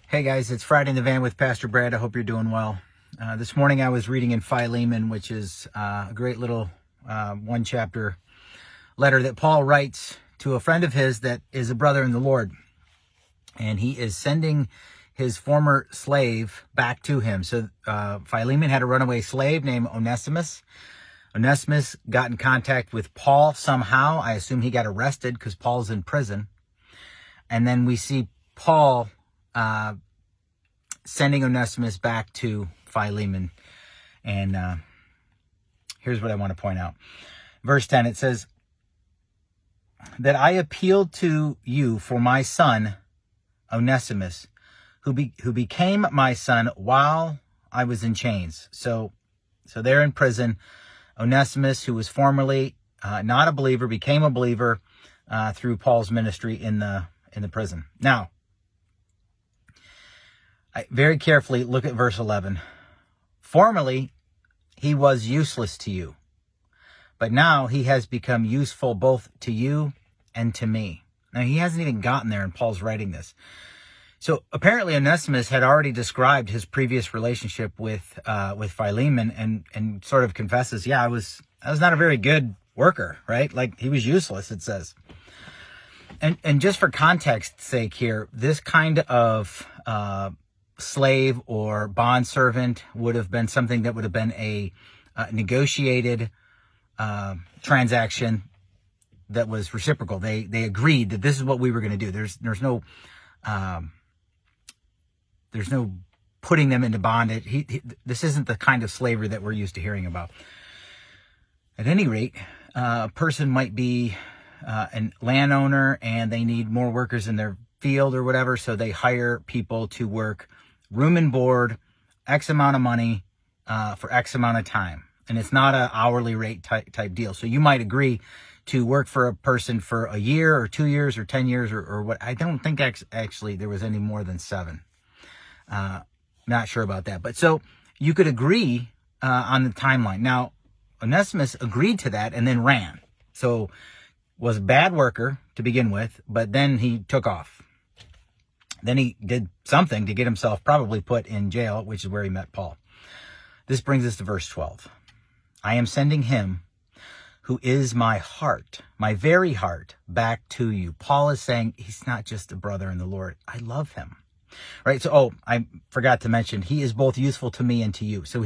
Hey guys, it's Friday in the Van with Pastor Brad. I hope you're doing well. This morning I was reading in Philemon, which is a great little one chapter letter that Paul writes to a friend of his that is a brother in the Lord. And he is sending his former slave back to him. So Philemon had a runaway slave named Onesimus. Onesimus got in contact with Paul somehow. I assume he got arrested because Paul's in prison. And then we see Paul sending Onesimus back to Philemon. And here's what I want to point out. Verse 10, it says, that I appealed to you for my son, Onesimus, who became my son while I was in chains. So they're in prison. Onesimus, who was formerly not a believer, became a believer through Paul's ministry in the prison. Now, very carefully look at verse 11. Formerly, he was useless to you, but now he has become useful both to you and to me. Now, he hasn't even gotten there, and Paul's writing this. So apparently Onesimus had already described his previous relationship with Philemon and sort of confesses, I was not a very good worker, right? Like, he was useless, it says. And just for context's sake here, this kind of slave or bondservant would have been something that would have been a negotiated transaction that was reciprocal. They agreed that this is what we were going to do. There's no putting them into bondage. This isn't the kind of slavery that we're used to hearing about. At any rate, a person might be a landowner and they need more workers in their field or whatever, so they hire people to work room and board, X amount of money for X amount of time. And it's not an hourly rate type deal. So you might agree to work for a person for a year or 2 years or 10 years or what. I don't think actually there was any more than 7. Not sure about that. But so you could agree on the timeline. Now, Onesimus agreed to that and then ran. So was a bad worker to begin with, but then he took off. Then he did something to get himself probably put in jail, which is where he met Paul. This brings us to verse 12. I am sending him who is my heart, my very heart, back to you. Paul is saying he's not just a brother in the Lord. I love him. Right? So, I forgot to mention, he is both useful to me and to you. So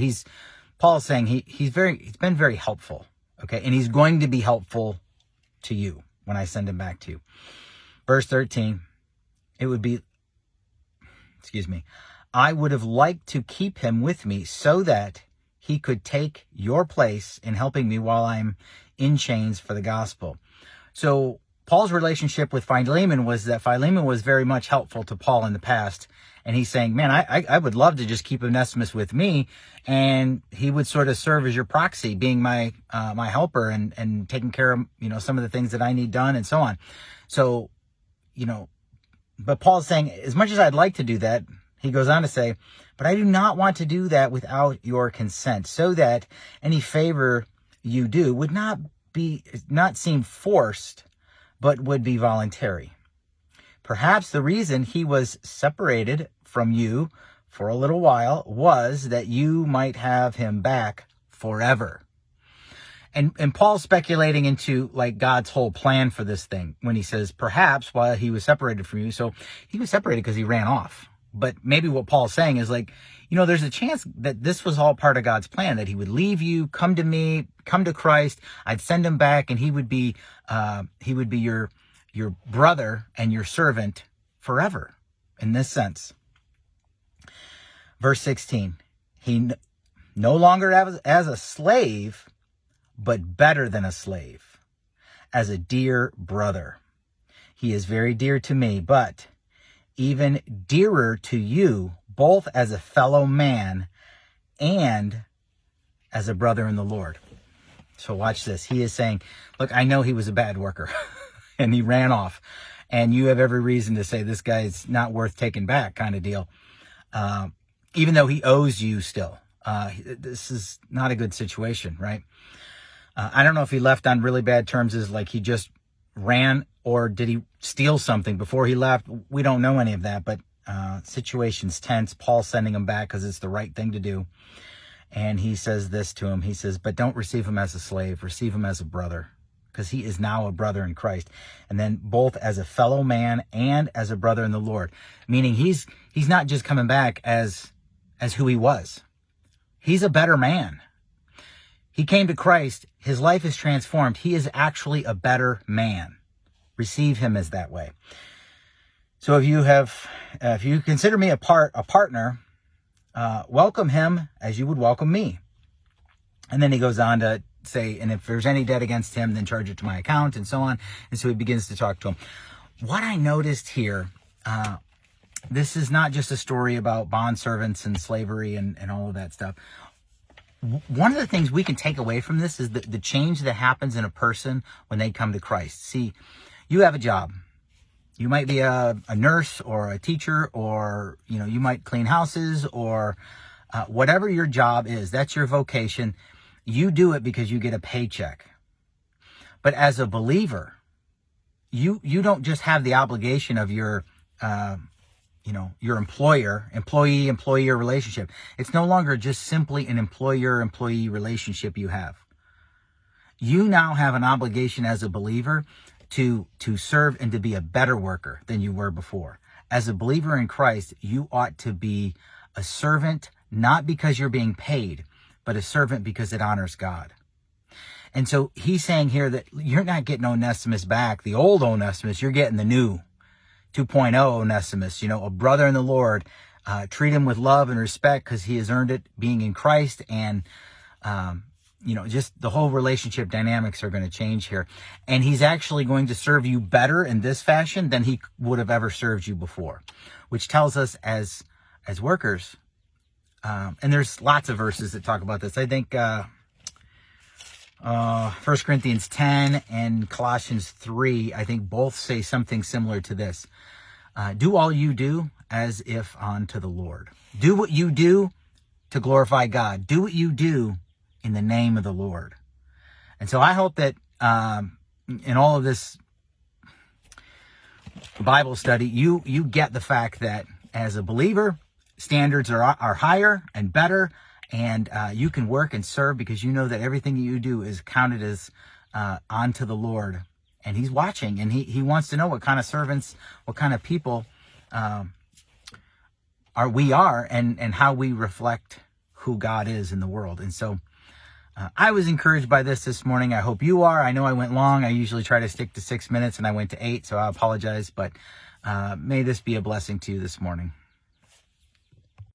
Paul's saying he's been very helpful. Okay. And he's going to be helpful to you when I send him back to you. Verse 13, I would have liked to keep him with me so that he could take your place in helping me while I'm in chains for the gospel. So Paul's relationship with Philemon was that Philemon was very much helpful to Paul in the past. And he's saying, man, I would love to just keep Onesimus with me. And he would sort of serve as your proxy, being my helper and taking care of, some of the things that I need done and so on. So, but Paul's saying, as much as I'd like to do that, he goes on to say, but I do not want to do that without your consent, so that any favor you do would not seem forced, but would be voluntary. Perhaps the reason he was separated from you for a little while was that you might have him back forever. And Paul's speculating into like God's whole plan for this thing when he says, perhaps while he was separated from you. So he was separated because he ran off. But maybe what Paul's saying is like, there's a chance that this was all part of God's plan, that he would leave you, come to me, come to Christ. I'd send him back and he would be your brother and your servant forever in this sense. Verse 16, he no longer as a slave, but better than a slave, as a dear brother. He is very dear to me, but even dearer to you, both as a fellow man and as a brother in the Lord. So watch this. He is saying, look, I know he was a bad worker and he ran off, and you have every reason to say this guy's not worth taking back kind of deal. Even though he owes you still. This is not a good situation, right? I don't know if he left on really bad terms, as like he just ran, or did he steal something before he left? We don't know any of that, but situation's tense. Paul's sending him back because it's the right thing to do. And he says this to him. He says, but don't receive him as a slave. Receive him as a brother, because he is now a brother in Christ. And then both as a fellow man and as a brother in the Lord. Meaning he's not just coming back as who he was. He's a better man. He came to Christ. His life is transformed. He is actually a better man. Receive him as that way. So if you consider me a partner, welcome him as you would welcome me. And then he goes on to say, and if there's any debt against him, then charge it to my account, and so on. And so he begins to talk to him. What I noticed here, this is not just a story about bondservants and slavery and all of that stuff. One of the things we can take away from this is the change that happens in a person when they come to Christ. See, you have a job. You might be a nurse or a teacher, or you might clean houses, or whatever your job is. That's your vocation. You do it because you get a paycheck. But as a believer, you don't just have the obligation of your your employee-employer relationship. It's no longer just simply an employer-employee relationship you have. You now have an obligation as a believer to serve and to be a better worker than you were before. As a believer in Christ, you ought to be a servant, not because you're being paid, but a servant because it honors God. And so he's saying here that you're not getting Onesimus back, the old Onesimus, you're getting the new 2.0 Onesimus, a brother in the Lord. Treat him with love and respect because he has earned it being in Christ. And, just the whole relationship dynamics are going to change here. And he's actually going to serve you better in this fashion than he would have ever served you before, which tells us as workers, and there's lots of verses that talk about this. I think 1 Corinthians 10 and Colossians 3, I think both say something similar to this. Do all you do as if unto the Lord. Do what you do to glorify God. Do what you do in the name of the Lord. And so I hope that in all of this Bible study, you get the fact that as a believer, standards are higher and better, and you can work and serve because you know that everything you do is counted as unto the Lord. And he's watching, and he wants to know what kind of servants, what kind of people we are, and how we reflect who God is in the world. And so I was encouraged by this morning. I hope you are. I know I went long. I usually try to stick to 6 minutes, and I went to 8, so I apologize. But may this be a blessing to you this morning.